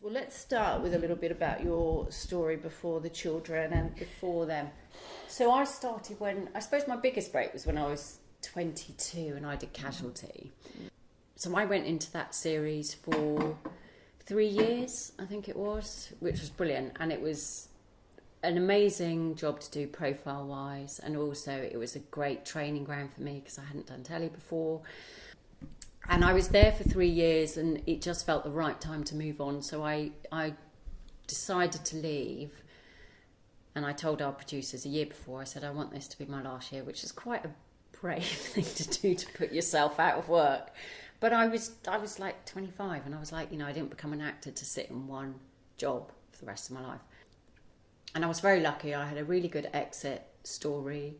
Well, let's start with a little bit about your story before the children and before them. So I started when, I suppose my biggest break was when I was 22 and I did Casualty. So I went into that series for 3 years, I think it was, which was brilliant. And it was an amazing job to do profile-wise. And also it was a great training ground for me because I hadn't done telly before. And I was there for 3 years and it just felt the right time to move on. So I decided to leave. And I told our producers a year before, I said, I want this to be my last year, which is quite a brave thing to do, to put yourself out of work. But I was like 25 and I was like, I didn't become an actor to sit in one job for the rest of my life. And I was very lucky. I had a really good exit story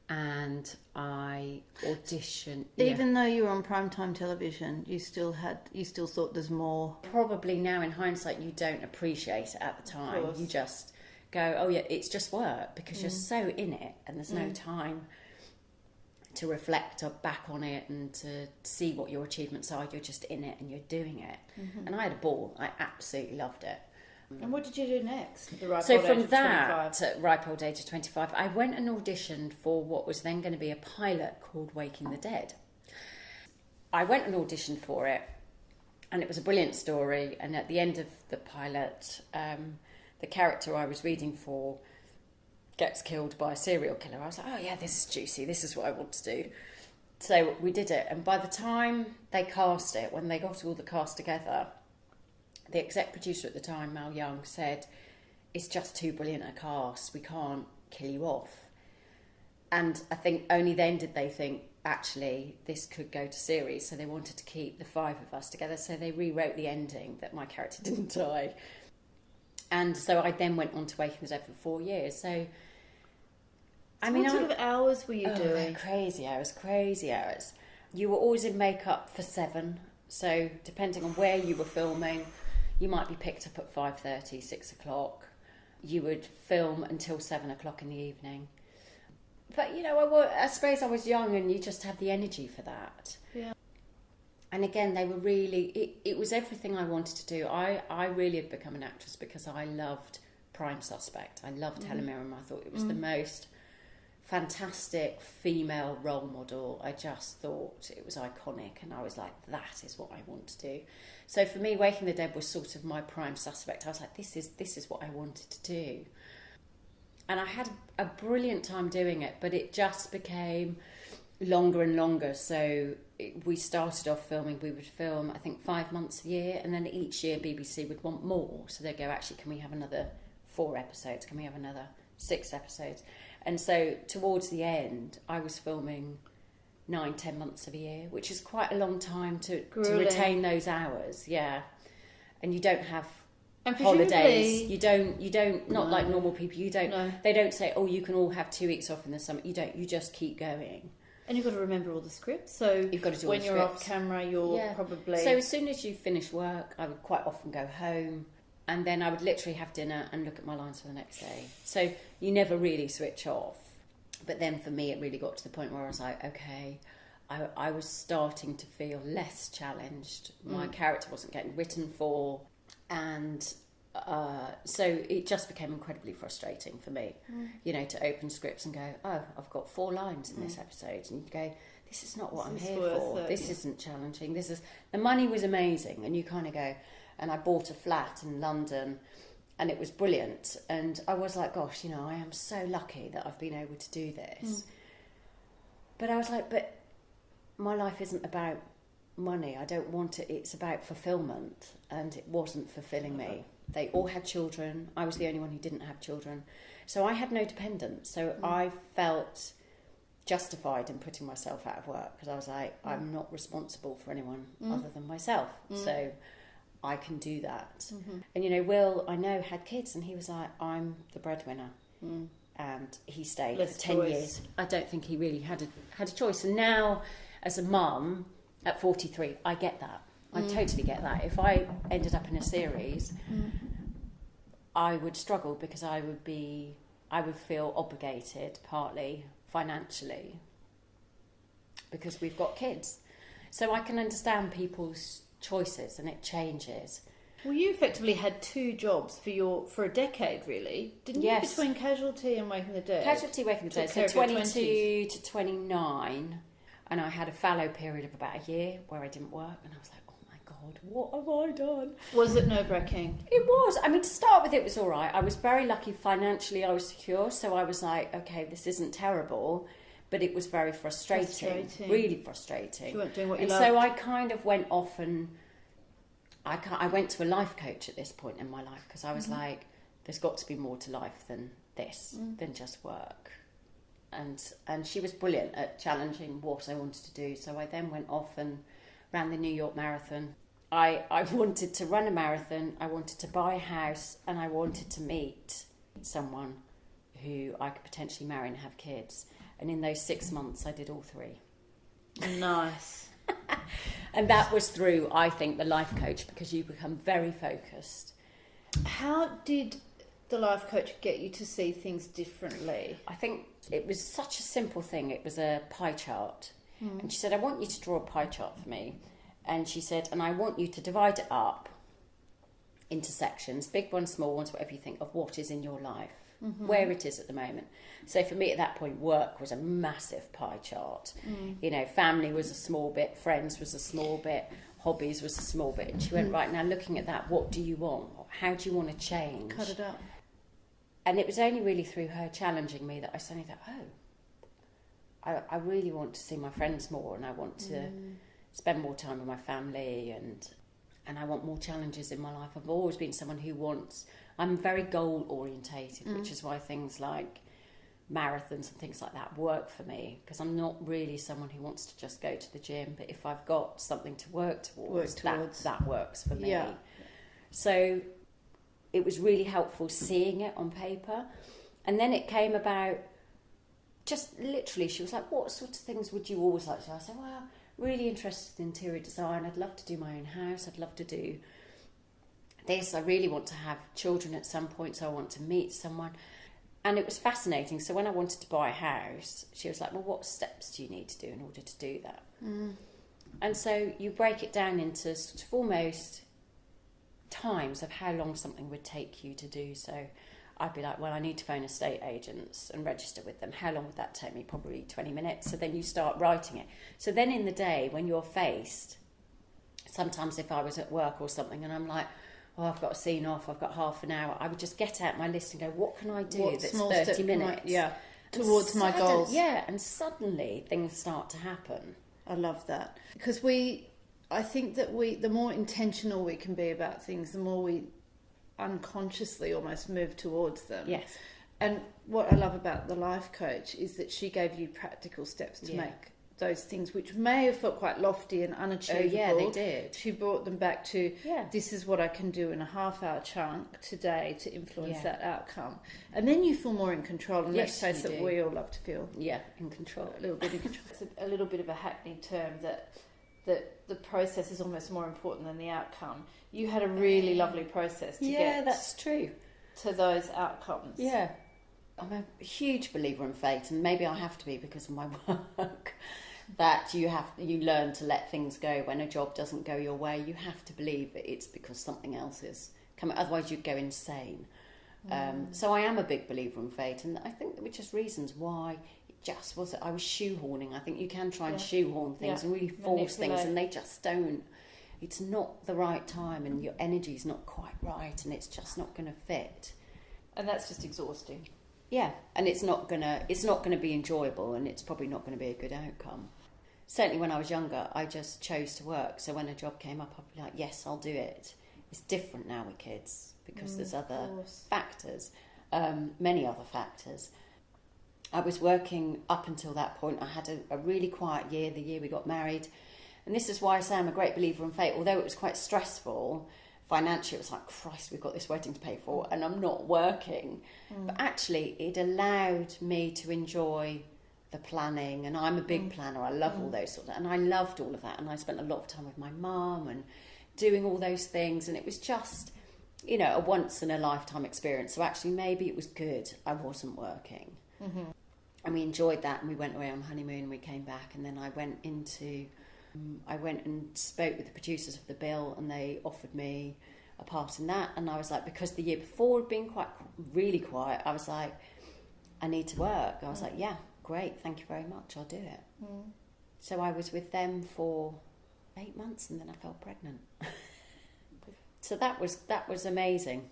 and I auditioned. Even though you were on primetime television, you still thought there's more. Probably now in hindsight, you don't appreciate it at the time. You just go, oh yeah, it's just work because you're so in it and there's no time to reflect or back on it and to see what your achievements are. You're just in it and you're doing it. And I had a ball. I absolutely loved it. And what did you do next? So from that, at ripe old age of 25, I went and auditioned for what was then going to be a pilot called Waking the Dead. I went and auditioned for it and it was a brilliant story. And at the end of the pilot, the character I was reading for gets killed by a serial killer. I was like, oh yeah, this is juicy. This is what I want to do. So we did it. And by the time they cast it, when they got all the cast together, the exec producer at the time, Mal Young, said, it's just too brilliant a cast. We can't kill you off. And I think only then did they think, actually, this could go to series. So they wanted to keep the 5 of us together. So they rewrote the ending that my character didn't die. And so I then went on to Waking the Dead for 4 years. So, what sort of hours were you doing? Crazy hours. You were always in makeup for 7. So depending on where you were filming, you might be picked up at 5:30, 6 o'clock. You would film until 7 o'clock in the evening. But, I suppose I was young and you just had the energy for that. Yeah. And again, they were really, it was everything I wanted to do. I really had become an actress because I loved Prime Suspect. I loved Helen Mirren. I thought it was the most fantastic female role model. I just thought it was iconic and I was like, that is what I want to do. So for me, Waking the Dead was sort of my Prime Suspect. I was like, this is what I wanted to do. And I had a brilliant time doing it, but it just became longer and longer. So we started off filming, we would film, I think, 5 months a year, and then each year BBC would want more. So they'd go, actually, can we have another 4 episodes? Can we have another 6 episodes? And so towards the end, I was filming 9-10 months of a year, which is quite a long time to retain those hours. Yeah. And you don't have holidays. You don't not like normal people. They don't say, oh, you can all have 2 weeks off in the summer. You don't. You just keep going. And you've got to remember all the scripts. So you've got to do when you're off camera, you're probably... So as soon as you finish work, I would quite often go home and then I would literally have dinner and look at my lines for the next day. So you never really switch off. But then for me, it really got to the point where I was like, okay, I was starting to feel less challenged. My character wasn't getting written for. And so it just became incredibly frustrating for me, to open scripts and go, oh, I've got 4 lines in this episode. And you go, this is not what I'm here for. This isn't challenging. The money was amazing. And you kind of go, and I bought a flat in London and it was brilliant. And I was like, gosh, I am so lucky that I've been able to do this. But I was like, but my life isn't about money. I don't want it. It's about fulfillment. And it wasn't fulfilling me. They all had children. I was the only one who didn't have children. So I had no dependents. So I felt justified in putting myself out of work because I was like, I'm not responsible for anyone other than myself. So I can do that. And, Will, I know, had kids and he was like, I'm the breadwinner. And he stayed for 10 years. I don't think he really had a choice. And now, as a mum, at 43, I get that. I totally get that. If I ended up in a series, I would struggle because I would feel obligated, partly financially, because we've got kids. So I can understand people's choices and it changes. Well, you effectively had 2 jobs for a decade, really, didn't you? Yes. Between Casualty and Waking the Dead. Casualty, Waking the Dead, so 22 to 29, and I had a fallow period of about a year where I didn't work, and I was like, oh my God, what have I done? Was it nerve-wracking? It was. I mean, to start with, it was all right. I was very lucky financially. I was secure, so I was like, okay, this isn't terrible, but it was very frustrating. Really frustrating. You weren't doing what you loved. So I kind of went off and I went to a life coach at this point in my life because I was like, there's got to be more to life than this, than just work. And she was brilliant at challenging what I wanted to do. So I then went off and ran the New York Marathon. I wanted to run a marathon, I wanted to buy a house, and I wanted to meet someone who I could potentially marry and have kids. And in those 6 months, I did all 3. Nice. And that was through, I think, the life coach, because you become very focused. How did the life coach get you to see things differently? I think it was such a simple thing. It was a pie chart. And she said, I want you to draw a pie chart for me. And she said, and I want you to divide it up into sections, big ones, small ones, whatever you think, of what is in your life, where it is at the moment. So for me at that point, work was a massive pie chart. You know, family was a small bit, friends was a small bit, hobbies was a small bit. And she went, right, now looking at that, what do you want? How do you want to change? Cut it up. And it was only really through her challenging me that I suddenly thought, I really want to see my friends more, and I want to spend more time with my family, and I want more challenges in my life. I've always been someone who wants... I'm very goal-orientated, which is why things like marathons and things like that work for me, because I'm not really someone who wants to just go to the gym, but if I've got something to work towards. That works for me. Yeah. So it was really helpful seeing it on paper. And then it came about... Just literally, she was like, what sort of things would you always like to do? I said, well, really interested in interior design. I'd love to do my own house. I'd love to do this. I really want to have children at some point, so I want to meet someone. And it was fascinating. So when I wanted to buy a house, she was like, well, what steps do you need to do in order to do that? And so you break it down into sort of almost times of how long something would take you to do so. I'd be like, well, I need to phone estate agents and register with them. How long would that take me? Probably 20 minutes. So then you start writing it. So then in the day when you're faced, sometimes if I was at work or something and I'm like, oh, I've got a scene off, I've got half an hour, I would just get out my list and go, what can I do that's 30 minutes? Towards my goals. Yeah, and suddenly things start to happen. I love that. Because I think that the more intentional we can be about things, the more we unconsciously almost move towards them. Yes. And what I love about the life coach is that she gave you practical steps to make those things, which may have felt quite lofty and unachievable. Oh, yeah, they did. She brought them back to, this is what I can do in a half-hour chunk today to influence that outcome. And then you feel more in control. And let's face it, we all love to feel in control. A little bit in control. It's a little bit of a hackneyed term that the process is almost more important than the outcome. You had a really lovely process to get that's true. to those outcomes. Yeah. I'm a huge believer in fate, and maybe I have to be because of my work, that you learn to let things go when a job doesn't go your way. You have to believe that it's because something else is coming, otherwise you'd go insane. So I am a big believer in fate, and I think there were just reasons why it just was. I was shoehorning. I think you can try and shoehorn things and really force things, and they just don't. It's not the right time, and your energy's not quite right, and it's just not going to fit. And that's just exhausting. Yeah, and it's not gonna be enjoyable, and it's probably not going to be a good outcome. Certainly, when I was younger, I just chose to work. So when a job came up, I'd be like, "Yes, I'll do it." It's different now with kids because there's other factors, many other factors. I was working up until that point. I had a really quiet year, the year we got married. And this is why I say I'm a great believer in fate. Although it was quite stressful, financially it was like, Christ, we've got this wedding to pay for and I'm not working. But actually it allowed me to enjoy the planning, and I'm a big planner. I love all those sorts of, and I loved all of that. And I spent a lot of time with my mum and doing all those things. And it was just, a once in a lifetime experience. So actually maybe it was good I wasn't working. And we enjoyed that, and we went away on honeymoon and we came back, and then I went and spoke with the producers of the bill, and they offered me a part in that. And I was like, because the year before had been really quiet, I was like, I need to work. I was like, yeah, great, thank you very much, I'll do it. So I was with them for 8 months, and then I fell pregnant. So that was amazing.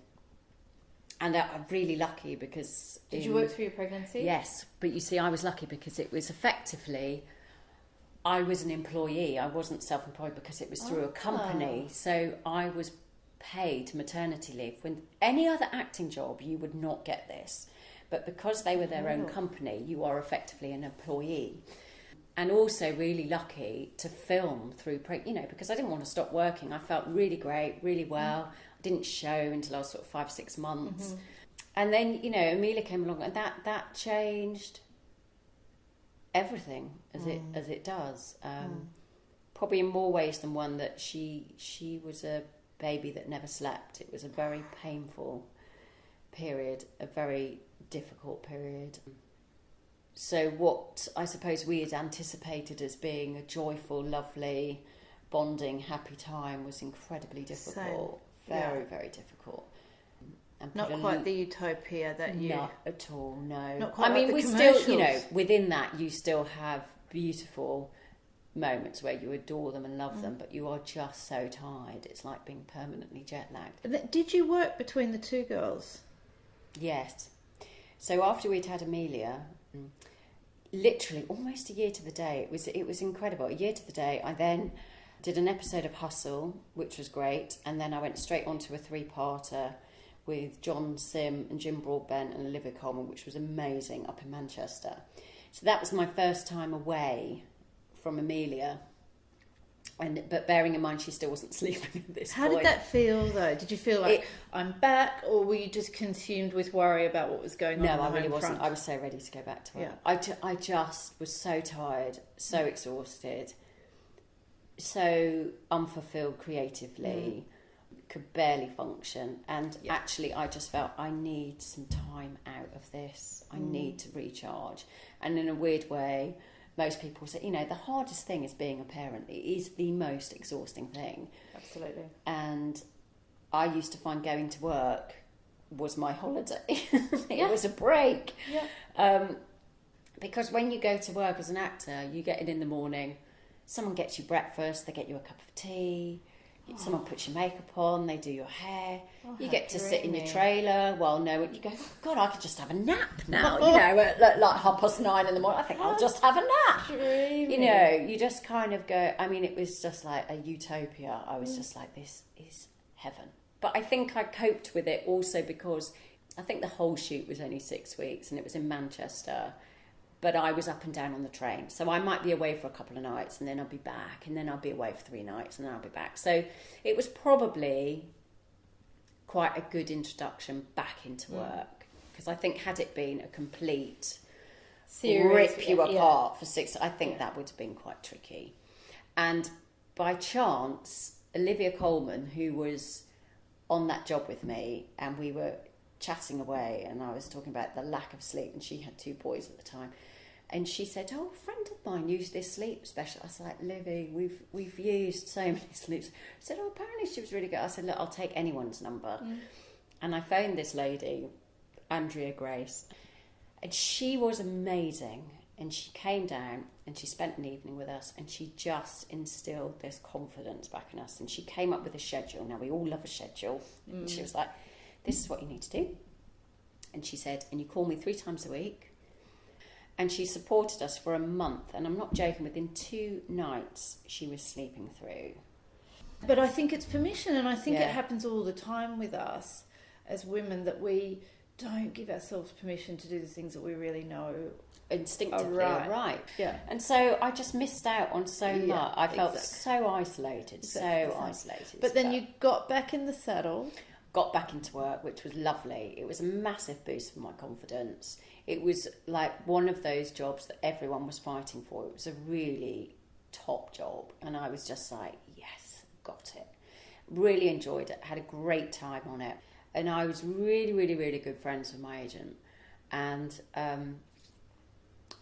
And I'm really lucky because... Did you work through your pregnancy? Yes, but you see, I was lucky because it was effectively... I was an employee. I wasn't self-employed because it was through a company. So I was paid maternity leave. When any other acting job, you would not get this. But because they were their own company, you are effectively an employee. And also really lucky to film through, because I didn't want to stop working. I felt really great, really well. I didn't show until I was sort of 5-6 months. And then, Amelia came along, and that changed everything as it does. Probably in more ways than one, that she was a baby that never slept. It was a very painful period, a very difficult period. So what I suppose we had anticipated as being a joyful, lovely, bonding, happy time was incredibly difficult. Very, very difficult. And not quite the utopia that you... Not at all, no. Not quite we still, within that you still have beautiful moments where you adore them and love them, but you are just so tired. It's like being permanently jet lagged. Did you work between the two girls? Yes. So after we'd had Amelia... literally almost a year to the day, it was incredible. A year to the day, I then did an episode of Hustle, which was great, and then I went straight on to a 3-parter with John Sim and Jim Broadbent and Olivia Colman, which was amazing, up in Manchester. So that was my first time away from Amelia. But bearing in mind she still wasn't sleeping at this point. How did that feel, though? Did you feel like, I'm back, or were you just consumed with worry about what was going on? No, I really wasn't. I was so ready to go back to work. Yeah. I just was so tired, so exhausted, so unfulfilled creatively, could barely function. And actually I just felt I need some time out of this. I need to recharge. And in a weird way... Most people say, the hardest thing is being a parent. It is the most exhausting thing. Absolutely. And I used to find going to work was my holiday. It was a break. Yeah. Because when you go to work as an actor, you get in the morning, someone gets you breakfast, they get you a cup of tea, someone puts your makeup on, they do your hair, you get to sit in your trailer you go, God, I could just have a nap now, at like 9:30 in the morning, I think I'll just have a nap. Dreamy. You just kind of go, it was just like a utopia. I was just like, this is heaven. But I think I coped with it also because I think the whole shoot was only 6 weeks and it was in Manchester. But I was up and down on the train. So I might be away for a couple of nights and then I'll be back. And then I'll be away for 3 nights and then I'll be back. So it was probably quite a good introduction back into work. Because I think had it been a complete rip you apart for 6, I think that would have been quite tricky. And by chance, Olivia Colman, who was on that job with me, and we were chatting away and I was talking about the lack of sleep, and she had 2 boys at the time. And she said, a friend of mine used this sleep special. I was like, Livy, we've used so many sleeps. I said, apparently she was really good. I said, look, I'll take anyone's number. And I phoned this lady, Andrea Grace, and she was amazing. And she came down and she spent an evening with us, and she just instilled this confidence back in us. And she came up with a schedule. Now, we all love a schedule. And she was like, this is what you need to do. And she said, and you call me 3 times a week. And she supported us for a month. And I'm not joking, within 2 nights, she was sleeping through. But I think it's permission, and I think it happens all the time with us as women, that we don't give ourselves permission to do the things that we really know instinctively are right. Yeah. And so I just missed out on so much. I felt so isolated, so isolated. But then you got back in the saddle. Got back into work, which was lovely. It was a massive boost for my confidence. It was like one of those jobs that everyone was fighting for. It was a really top job. And I was just like, yes, got it. Really enjoyed it. Had a great time on it. And I was really, really, really good friends with my agent. And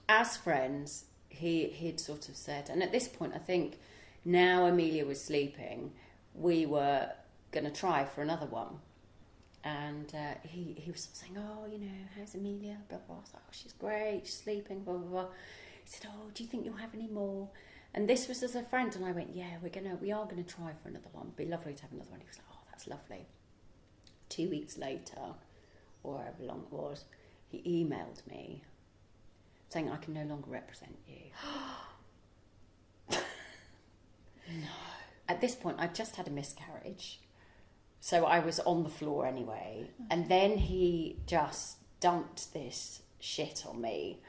as friends, he'd sort of said, and at this point, I think now Amelia was sleeping, we were going to try for another one. And he was saying, oh, you know, how's Amelia? Blah, blah. I was like, oh, she's great, she's sleeping, blah, blah, blah. He said, oh, do you think you'll have any more? And this was as a friend, and I went, yeah, we are gonna try for another one. It'd be lovely to have another one. He was like, oh, that's lovely. 2 weeks later, or however long it was, he emailed me saying, I can no longer represent you. No. At this point, I'd just had a miscarriage, so I was on the floor anyway. And then he just dumped this shit on me,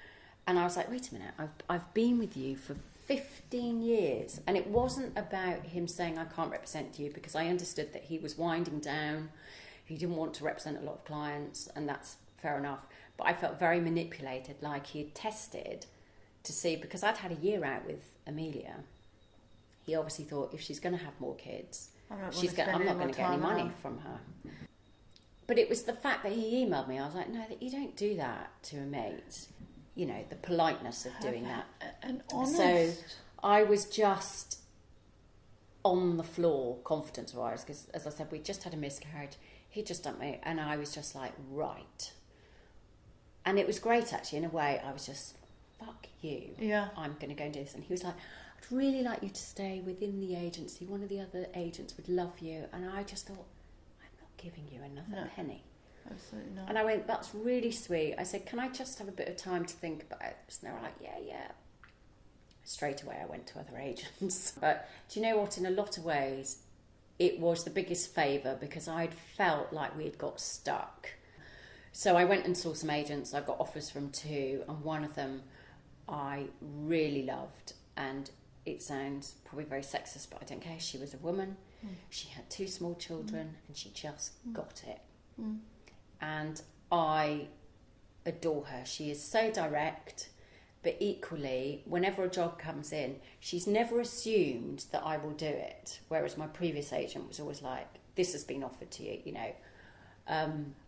and I was like, wait a minute, I've been with you for 15 years. And it wasn't about him saying I can't represent you, because I understood that he was winding down. He didn't want to represent a lot of clients, and that's fair enough. But I felt very manipulated, like he had tested to see, because I'd had a year out with Amelia. He obviously thought, if she's going to have more kids, I'm not going to get any money from her. But it was the fact that he emailed me. I was like, no, you don't do that to a mate. You know, the politeness of doing that. And honest. So I was just on the floor, confidence-wise, because, as I said, we just had a miscarriage. He just dumped me, and I was just like, right. And it was great, actually, in a way. I was just, fuck you. Yeah. I'm going to go and do this. And he was like, I'd really like you to stay within the agency. One of the other agents would love you. And I just thought, I'm not giving you another penny. Absolutely not. And I went, that's really sweet. I said, can I just have a bit of time to think about this? And they were like, yeah. Straight away I went to other agents. But do you know what? In a lot of ways, it was the biggest favour, because I'd felt like we had got stuck. So I went and saw some agents. I got offers from 2, and one of them I really loved. And it sounds probably very sexist, but I don't care. She was a woman. She had 2 small children, and she just got it. And I adore her. She is so direct, but equally, whenever a job comes in, she's never assumed that I will do it. Whereas my previous agent was always like, this has been offered to you, you know.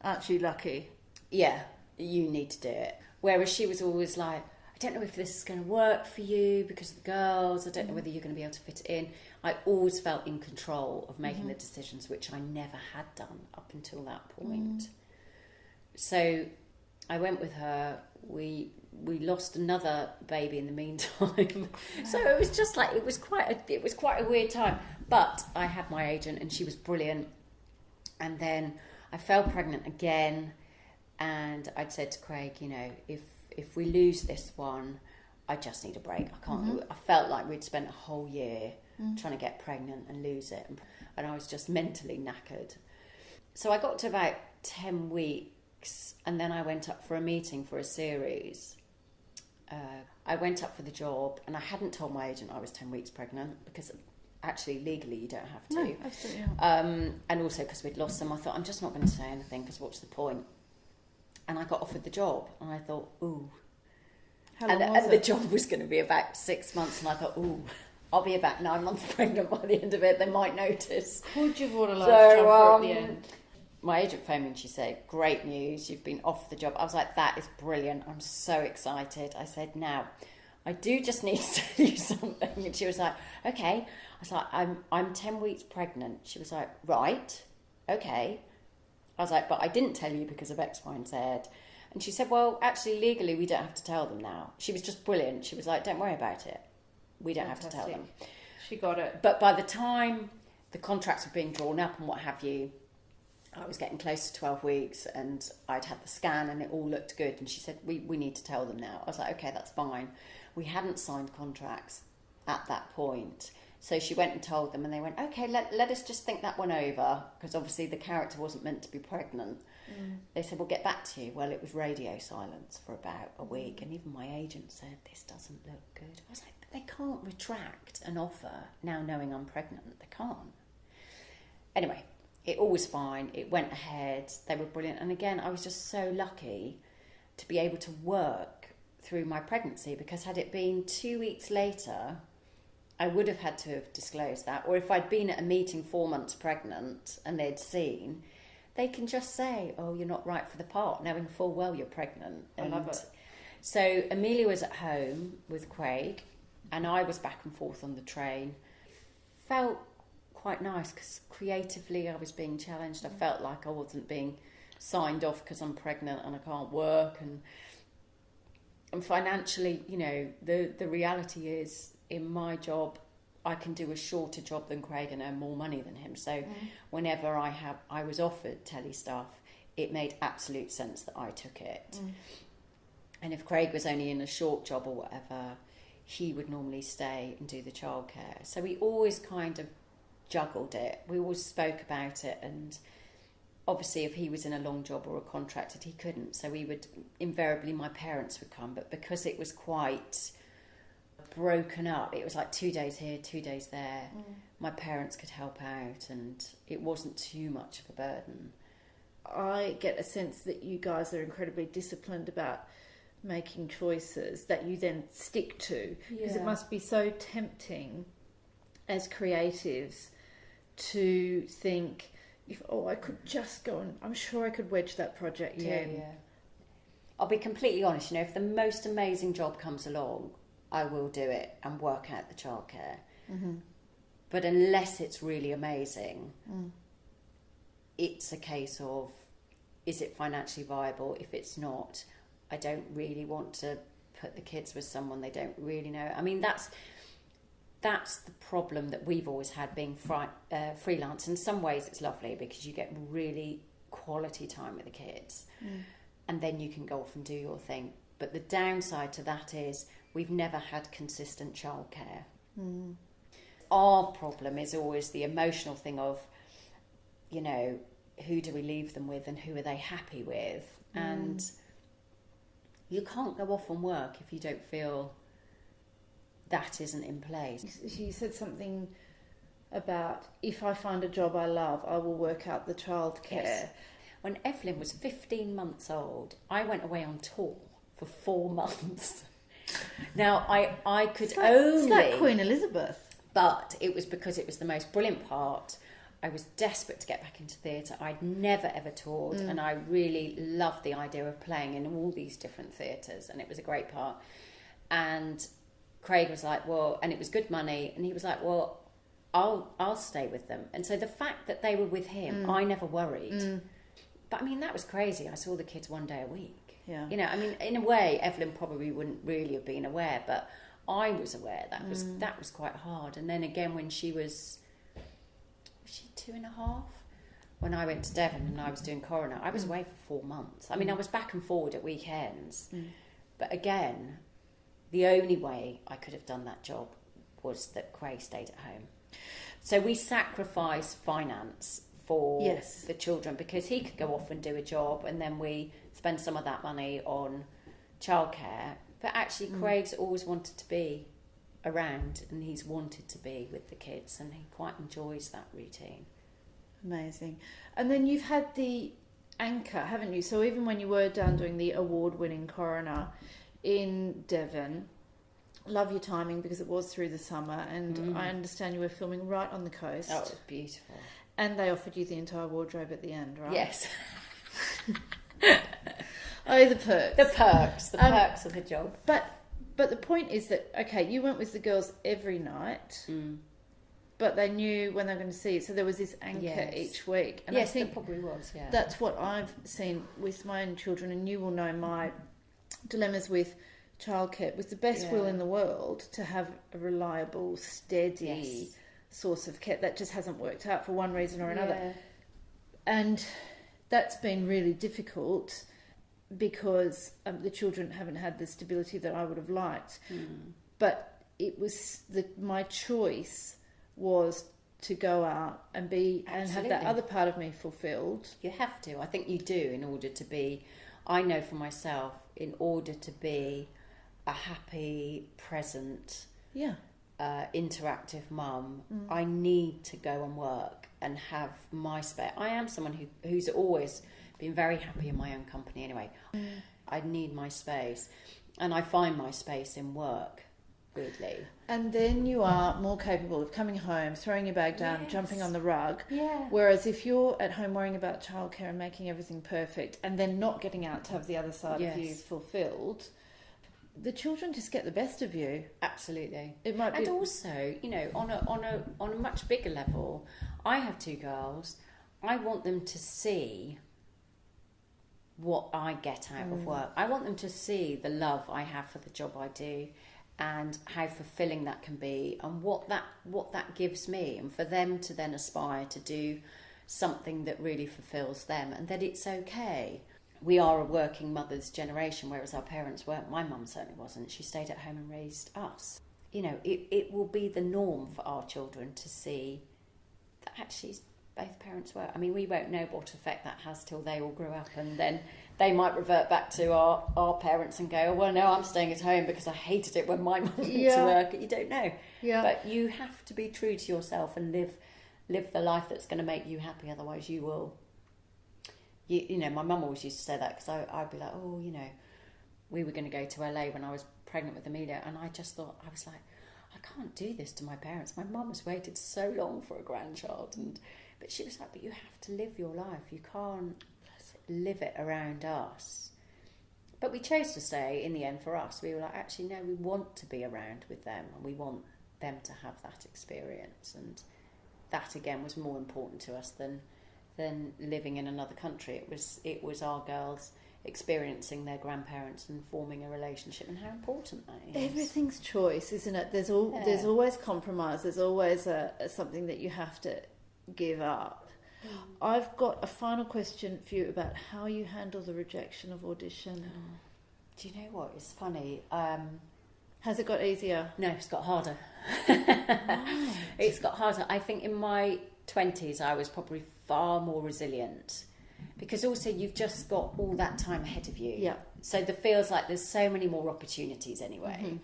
Actually lucky. Yeah, you need to do it. Whereas she was always like, I don't know if this is going to work for you because of the girls. I don't know whether you're going to be able to fit it in. I always felt in control of making the decisions, which I never had done up until that point. So I went with her. We lost another baby in the meantime. So it was just like, it was quite a weird time. But I had my agent, and she was brilliant. And then I fell pregnant again, and I'd said to Craig, you know, if we lose this one, I just need a break. I can't. I felt like we'd spent a whole year trying to get pregnant and lose it, and I was just mentally knackered. So I got to about 10 weeks, and then I went up for a meeting for a series. I went up for the job, and I hadn't told my agent I was 10 weeks pregnant, because actually legally you don't have to. No, absolutely not. And also because we'd lost them, I thought, I'm just not going to say anything, because what's the point? And I got offered the job, and I thought, ooh. How long was it? The job was going to be about 6 months, and I thought, ooh, I'll be about 9 months pregnant by the end of it. They might notice. Could you have bought a large jumper at the end? My agent phoned me and she said, great news, you've been offered the job. I was like, that is brilliant. I'm so excited. I said, now, I do just need to tell you something. And she was like, okay. I was like, I'm 10 weeks pregnant. She was like, right, okay. I was like, but I didn't tell you because of X, Y, and Z. And she said, well, actually, legally, we don't have to tell them now. She was just brilliant. She was like, don't worry about it. We don't have to tell them. She got it. But by the time the contracts were being drawn up and what have you, I was getting close to 12 weeks, and I'd had the scan and it all looked good. And she said, we need to tell them now. I was like, okay, that's fine. We hadn't signed contracts at that point. So she went and told them, and they went, okay, let us just think that one over, because obviously the character wasn't meant to be pregnant. They said, we'll get back to you. Well, it was radio silence for about a week, and even my agent said, this doesn't look good. I was like, but they can't retract an offer now knowing I'm pregnant. They can't. Anyway, it all was fine. It went ahead. They were brilliant. And again, I was just so lucky to be able to work through my pregnancy, because had it been 2 weeks later, I would have had to have disclosed that. Or if I'd been at a meeting 4 months pregnant and they'd seen, they can just say, oh, you're not right for the part, knowing full well you're pregnant. I love it. So Amelia was at home with Craig, and I was back and forth on the train. Felt quite nice because creatively I was being challenged. I felt like I wasn't being signed off because I'm pregnant and I can't work, and financially, you know, the reality is in my job I can do a shorter job than Craig and earn more money than him. So whenever I was offered telly stuff, it made absolute sense that I took it. And if Craig was only in a short job or whatever, he would normally stay and do the childcare. So we always kind of juggled it. We always spoke about it, and obviously if he was in a long job or a contracted, he couldn't. So we would, invariably my parents would come, but because it was quite broken up, it was like 2 days here, 2 days there, my parents could help out and it wasn't too much of a burden. I get a sense that you guys are incredibly disciplined about making choices that you then stick to, because it must be so tempting as creatives to think, if I could just go and I'm sure I could wedge that project in. I'll be completely honest, you know, if the most amazing job comes along, I will do it and work out the childcare. But unless it's really amazing, it's a case of, is it financially viable? If it's not, I don't really want to put the kids with someone they don't really know. I mean, that's the problem that we've always had being freelance. In some ways it's lovely because you get really quality time with the kids and then you can go off and do your thing. But the downside to that is we've never had consistent childcare. Our problem is always the emotional thing of, you know, who do we leave them with and who are they happy with? And you can't go off and work if you don't feel that isn't in place. You said something about, if I find a job I love, I will work out the childcare. Yes. When Evelyn was 15 months old, I went away on tour for 4 months. Now, I could It's like Queen Elizabeth. But it was because it was the most brilliant part. I was desperate to get back into theatre. I'd never ever toured, and I really loved the idea of playing in all these different theatres, and it was a great part. And Craig was like, well, and it was good money, and he was like, well, I'll stay with them. And so the fact that they were with him, I never worried. But I mean, that was crazy. I saw the kids 1 day a week. Yeah. You know, I mean, in a way, Evelyn probably wouldn't really have been aware, but I was aware that was quite hard. And then again, when she was she 2.5? When I went to Devon and I was doing coroner, I was away for 4 months. I mean, I was back and forward at weekends. But again, the only way I could have done that job was that Craig stayed at home. So we sacrificed finance for the children because he could go off and do a job, and then we spend some of that money on childcare. But actually, Craig's always wanted to be around, and he's wanted to be with the kids, and he quite enjoys that routine. Amazing. And then you've had the anchor, haven't you? So even when you were down doing the award-winning coroner in Devon, love your timing because it was through the summer, and I understand you were filming right on the coast. Oh, it was beautiful. And they offered you the entire wardrobe at the end, right? Yes. Oh, the perks. The perks of the job. But the point is that, okay, you went with the girls every night, but they knew when they were going to see it. So there was this anchor each week. And yes, I think there probably was, yeah. That's what I've seen with my own children, and you will know my dilemmas with childcare. With the best will in the world to have a reliable, steady source of care, that just hasn't worked out for one reason or another. Yeah. And that's been really difficult because the children haven't had the stability that I would have liked. But it was my choice was to go out and be and have that other part of me fulfilled. You have to. I think you do in order to be. I know for myself, in order to be a happy, present, interactive mum, I need to go and work and have my space. I am someone who's always been very happy in my own company anyway. I need my space, and I find my space in work, weirdly. And then you are more capable of coming home, throwing your bag down, jumping on the rug. Yeah. Whereas if you're at home worrying about childcare and making everything perfect and then not getting out to have the other side of you fulfilled, the children just get the best of you. Absolutely. It might be, and also, you know, on a much bigger level, I have 2 girls. I want them to see what I get out of work. I want them to see the love I have for the job I do, and how fulfilling that can be, and what that gives me, and for them to then aspire to do something that really fulfills them, and that it's okay. We are a working mother's generation, whereas our parents weren't. My mum certainly wasn't. She stayed at home and raised us. You know, it will be the norm for our children to see that actually both parents work. I mean, we won't know what effect that has till they all grow up, and then they might revert back to our parents and go, oh, well, no, I'm staying at home because I hated it when my mum went to work. You don't know. Yeah. But you have to be true to yourself and live the life that's going to make you happy. Otherwise, you will. You know, my mum always used to say that, because I'd be like, oh, you know, we were going to go to LA when I was pregnant with Amelia, and I just thought, I was like, I can't do this to my parents. My mum has waited so long for a grandchild, but she was like, but you have to live your life. You can't live it around us. But we chose to stay in the end. For us, we were like, actually, no, we want to be around with them, and we want them to have that experience, and that again was more important to us than living in another country. It was our girls experiencing their grandparents and forming a relationship, and how important that is. Everything's choice, isn't it? There's always compromise. There's always something that you have to give up. I've got a final question for you about how you handle the rejection of audition. Do you know what? It's funny. Has it got easier? No, it's got harder. Right. It's got harder. I think in my 20s I was probably far more resilient, because also you've just got all that time ahead of you. Yeah. So there feels like there's so many more opportunities anyway. Mm-hmm.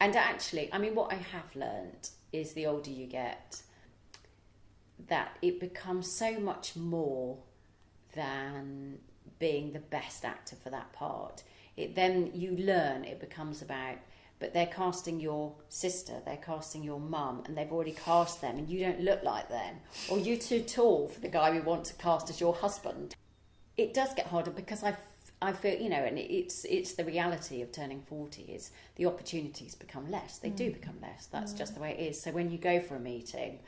And actually, I mean, what I have learned is the older you get, that it becomes so much more than being the best actor for that part. Then you learn it becomes about, but they're casting your sister, they're casting your mum, and they've already cast them, and you don't look like them, or you're too tall for the guy we want to cast as your husband. It does get harder, because I feel, you know, and it's the reality of turning 40 is the opportunities become less. They do become less. That's just the way it is. So when you go for a meeting,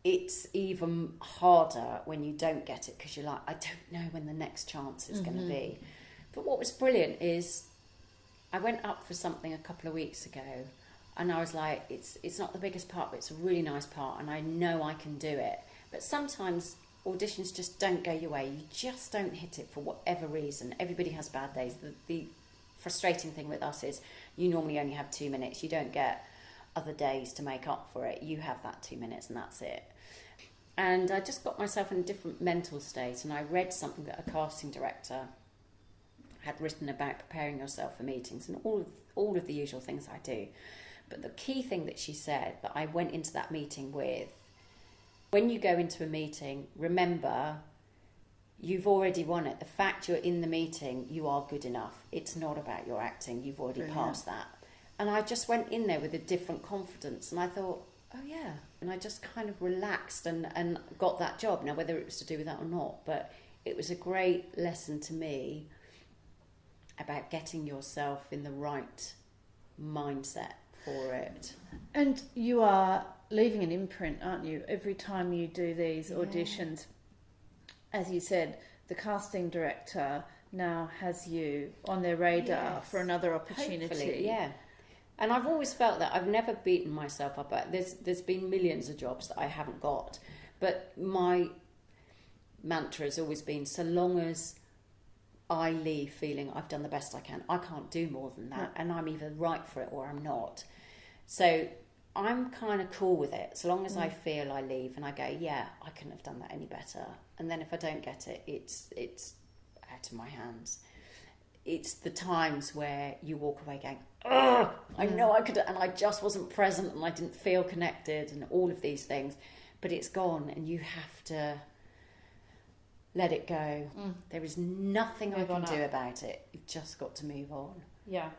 it's even harder when you don't get it, because you're like, I don't know when the next chance is going to be. But what was brilliant is I went up for something a couple of weeks ago, and I was like, it's not the biggest part, but it's a really nice part, and I know I can do it. But sometimes auditions just don't go your way. You just don't hit it for whatever reason. Everybody has bad days. The frustrating thing with us is you normally only have 2 minutes. You don't get other days to make up for it. You have that 2 minutes and that's it. And I just got myself in a different mental state, and I read something that a casting director had written about preparing yourself for meetings, and all of the usual things I do. But the key thing that she said that I went into that meeting with: when you go into a meeting, remember you've already won it. The fact you're in the meeting, you are good enough. It's not about your acting. You've already passed that. And I just went in there with a different confidence, and I thought, oh yeah. And I just kind of relaxed and got that job. Now, whether it was to do with that or not, but it was a great lesson to me about getting yourself in the right mindset for it. And you are leaving an imprint, aren't you? Every time you do these auditions, as you said, the casting director now has you on their radar for another opportunity. Hopefully, yeah. And I've always felt that I've never beaten myself up. There's been millions of jobs that I haven't got, but my mantra has always been, so long as I leave feeling I've done the best I can, I can't do more than that, and I'm either right for it or I'm not. So I'm kind of cool with it, so long as I feel I leave and I go, yeah, I couldn't have done that any better. And then if I don't get it, it's out of my hands. It's the times where you walk away going, oh, I know I could, and I just wasn't present, and I didn't feel connected, and all of these things. But it's gone, and you have to let it go. There is nothing I can do about it. You've just got to move on. Yeah.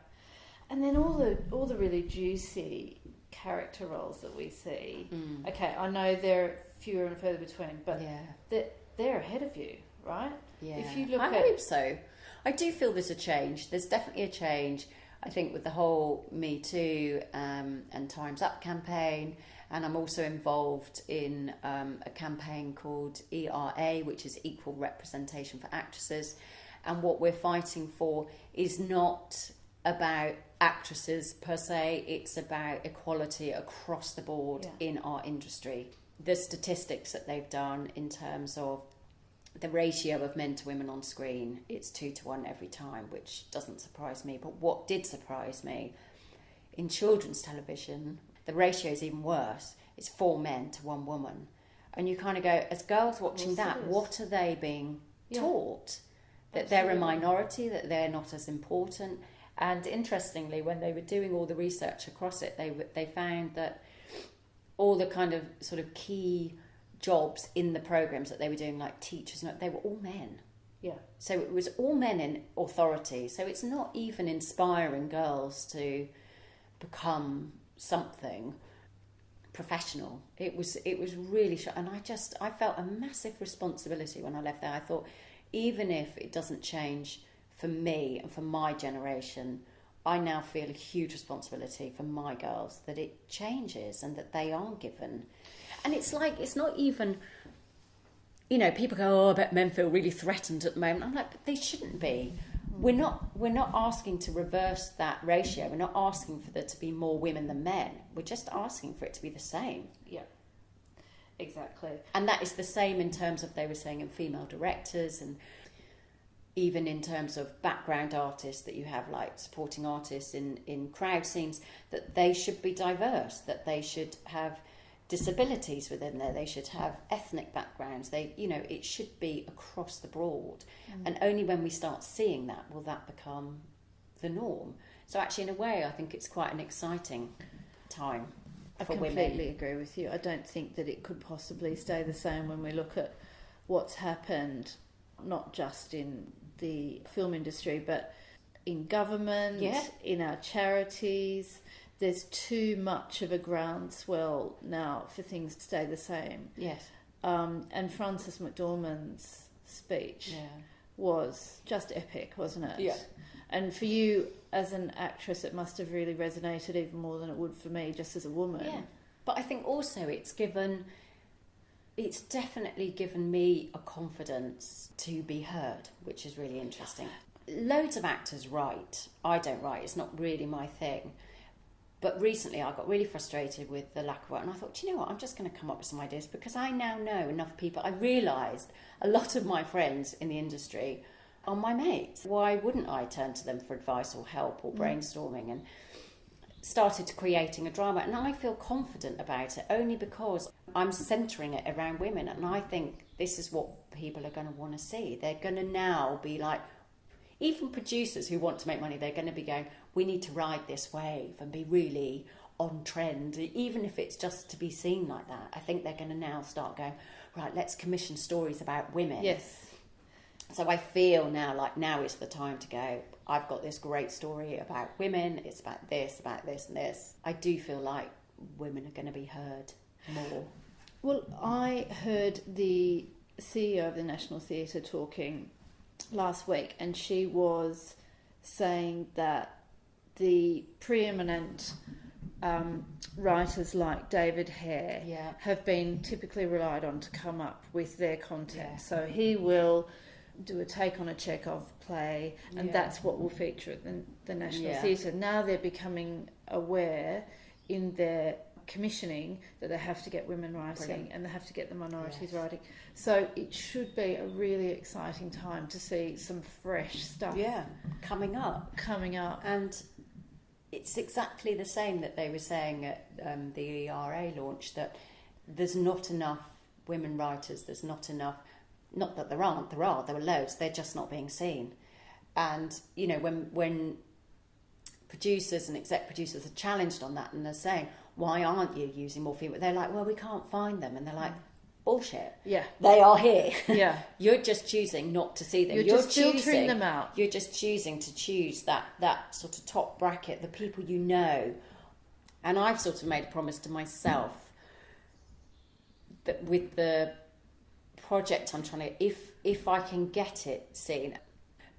And then all the really juicy character roles that we see. Okay, I know they're fewer and further between, but they're ahead of you, right? Yeah. If you look I hope so. I do feel there's a change. There's definitely a change. I think with the whole Me Too and Time's Up campaign, and I'm also involved in a campaign called ERA, which is Equal Representation for Actresses. And what we're fighting for is not about actresses per se, it's about equality across the board in our industry. The statistics that they've done in terms of the ratio of men to women on screen, it's 2-1 every time, which doesn't surprise me. But what did surprise me, in children's television, the ratio is even worse. It's 4 men to 1 woman. And you kind of go, as girls watching that, what are they being taught? That they're a minority, that they're not as important. And interestingly, when they were doing all the research across it, they found that all the kind of sort of key jobs in the programs that they were doing, like teachers, they were all men. Yeah. So it was all men in authority. So it's not even inspiring girls to become something professional. It was really and I felt a massive responsibility when I left there. I thought, even if it doesn't change for me and for my generation, I now feel a huge responsibility for my girls, that it changes and that they are given. And it's like, it's not even, people go, oh, I bet men feel really threatened at the moment. I'm like, but they shouldn't be. We're not asking to reverse that ratio. We're not asking for there to be more women than men. We're just asking for it to be the same. Yeah, exactly. And that is the same in terms of, they were saying, in female directors, and even in terms of background artists that you have, like supporting artists in crowd scenes, that they should be diverse, that they should have disabilities within there, they should have ethnic backgrounds, it should be across the board. And only when we start seeing that will that become the norm. So actually, in a way, I think it's quite an exciting time for women. I completely agree with you. I don't think that it could possibly stay the same when we look at what's happened, not just in the film industry, but in government, in our charities. There's too much of a groundswell now for things to stay the same. Yes. And Frances McDormand's speech was just epic, wasn't it? Yeah. And for you as an actress, it must have really resonated even more than it would for me just as a woman. Yeah. But I think also it's definitely given me a confidence to be heard, which is really interesting. Loads of actors write. I don't write. It's not really my thing. But recently I got really frustrated with the lack of work, and I thought, do you know what, I'm just going to come up with some ideas, because I now know enough people. I realised a lot of my friends in the industry are my mates. Why wouldn't I turn to them for advice or help or brainstorming? And started creating a drama, and I feel confident about it only because I'm centering it around women, and I think this is what people are going to want to see. They're going to now be like, even producers who want to make money, they're going to be going, we need to ride this wave and be really on trend, even if it's just to be seen like that. I think they're going to now start going, right, let's commission stories about women. Yes. So I feel now is the time to go, I've got this great story about women, it's about this, and this. I do feel like women are going to be heard more. Well, I heard the CEO of the National Theatre talking last week, and she was saying that the preeminent writers like David Hare have been typically relied on to come up with their content. So he will do a take on a Chekhov play, and that's what will feature at the National Theatre. Now they're becoming aware in their commissioning that they have to get women writing and they have to get the minorities writing. So it should be a really exciting time to see some fresh stuff coming up. And it's exactly the same that they were saying at the ERA launch, that there's not enough women writers, there's not enough, not that there are loads, they're just not being seen. And when producers and exec producers are challenged on that and they're saying, why aren't you using more female? They're like, well, we can't find them. And they're like, bullshit. Yeah. They are here. Yeah. You're just choosing not to see them. You're just filtering them out. You're just choosing to choose that sort of top bracket, the people you know. And I've sort of made a promise to myself that with the project I'm trying to, if I can get it seen,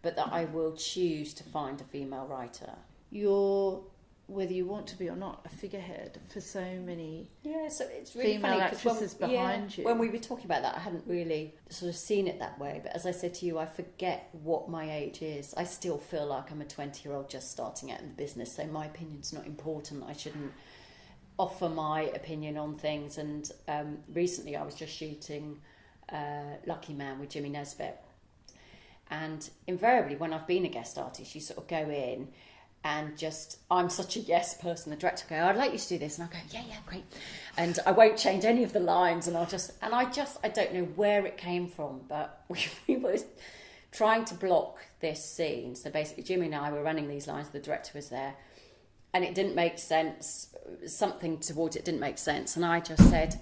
but that I will choose to find a female writer. you're, whether you want to be or not, a figurehead for so many so it's really female funny, actresses behind you. When we were talking about that, I hadn't really sort of seen it that way. But as I said to you, I forget what my age is. I still feel like I'm a 20-year-old just starting out in the business, so my opinion's not important. I shouldn't offer my opinion on things. And recently I was just shooting Lucky Man with Jimmy Nesbitt. And invariably, when I've been a guest artist, you sort of go in and just, I'm such a yes person. The director will go, I'd like you to do this. And I'll go, yeah, great. And I won't change any of the lines. And I don't know where it came from, but we were trying to block this scene. So basically, Jimmy and I were running these lines. The director was there. And it didn't make sense. Something towards it didn't make sense. And I just said,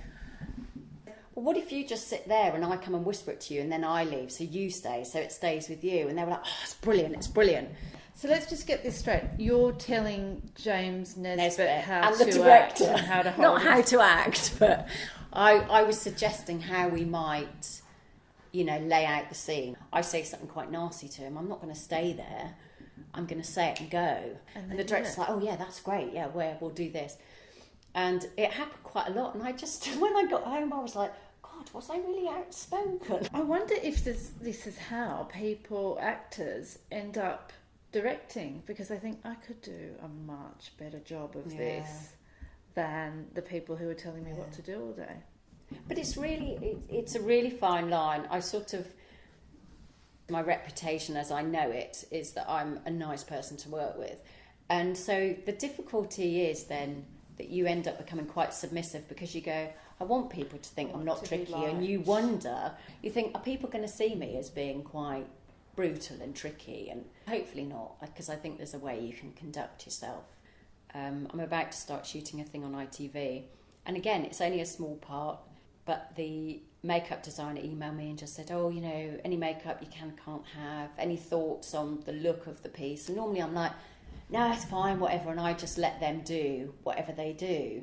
well, what if you just sit there and I come and whisper it to you and then I leave, so you stay, so it stays with you? And they were like, oh, it's brilliant. So let's just get this straight. You're telling James Nesbitt how and to the director, act and how to hold not how to act, but I was suggesting how we might, lay out the scene. I say something quite nasty to him. I'm not going to stay there. I'm going to say it and go. And the director's like, oh yeah, that's great. Yeah, we'll do this. And it happened quite a lot. And I just, when I got home, I was like, God, was I really outspoken? I wonder if this is how actors end up directing, because I think I could do a much better job of this than the people who are telling me what to do all day. But it's a really fine line. My reputation as I know it is that I'm a nice person to work with. And so the difficulty is then that you end up becoming quite submissive, because you go, I want people to think I'm not tricky, and you think, are people going to see me as being quite brutal and tricky? And hopefully not, because I think there's a way you can conduct yourself. I'm about to start shooting a thing on ITV, and again, it's only a small part, but the makeup designer emailed me and just said, oh, any makeup you can't have, any thoughts on the look of the piece? And normally I'm like, no, it's fine, whatever, and I just let them do whatever they do.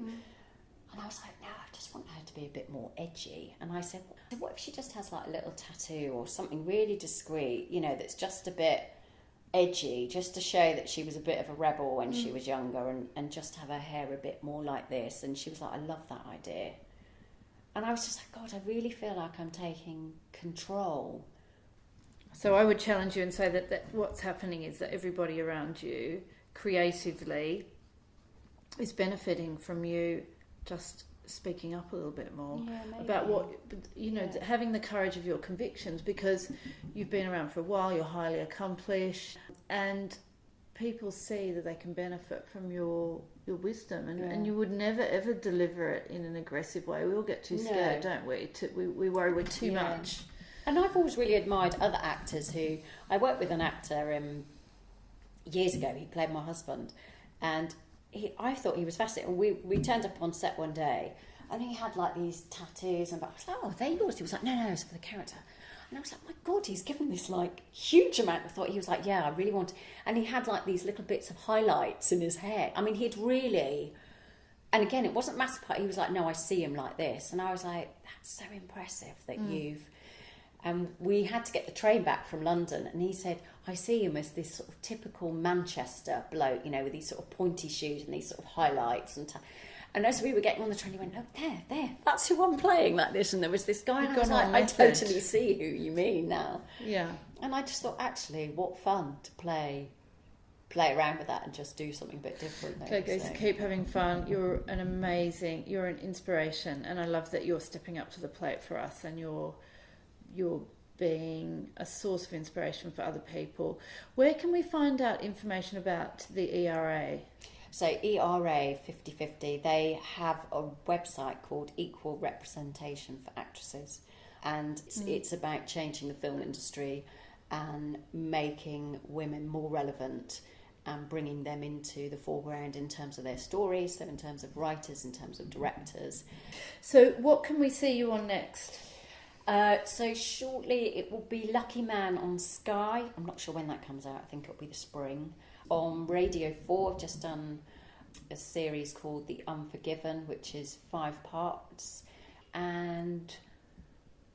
And I was like, no, I just want her to be a bit more edgy. And I said, what if she just has like a little tattoo or something really discreet, that's just a bit edgy, just to show that she was a bit of a rebel when she was younger, and just have her hair a bit more like this? And she was like, I love that idea. And I was just like, God, I really feel like I'm taking control. So I would challenge you and say that what's happening is that everybody around you creatively is benefiting from you just speaking up a little bit more about what, having the courage of your convictions, because you've been around for a while, you're highly accomplished, and people see that they can benefit from your wisdom, and you would never ever deliver it in an aggressive way. We all get too scared, don't we? We worry we're too much. And I've always really admired other actors who... I worked with an actor years ago. He played my husband. And I thought he was fascinating. We turned up on set one day, and he had like these tattoos. And I was like, oh, are they yours? He was like, no, it's for the character. And I was like, my God, he's given this like huge amount of thought. He was like, yeah, I really want to... And he had like these little bits of highlights in his hair. I mean, he'd really... And again, it wasn't massive part. He was like, no, I see him like this. And I was like, that's so impressive that you've... And we had to get the train back from London, and he said, I see him as this sort of typical Manchester bloke, with these sort of pointy shoes and these sort of highlights. And as we were getting on the train, he went, oh, there, that's who I'm playing like this. And there was this guy, and I was like, I totally see who you mean now. Yeah. And I just thought, actually, what fun to play around with that and just do something a bit different. Okay, guys, so keep having fun. You're an inspiration, and I love that you're stepping up to the plate for us, and you're being a source of inspiration for other people. Where can we find out information about the ERA? So ERA 50/50, they have a website called Equal Representation for Actresses, and it's about changing the film industry and making women more relevant and bringing them into the foreground in terms of their stories, so in terms of writers, in terms of directors. So what can we see you on next? So shortly it will be Lucky Man on Sky. I'm not sure when that comes out. I think it'll be the spring. On Radio 4, I've just done a series called The Unforgiven, which is 5 parts. And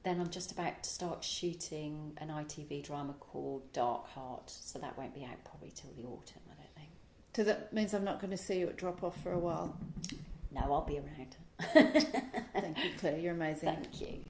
then I'm just about to start shooting an ITV drama called Dark Heart. So that won't be out probably till the autumn, I don't think. So that means I'm not going to see you at drop off for a while. No, I'll be around. Thank you, Claire. You're amazing. Thank you.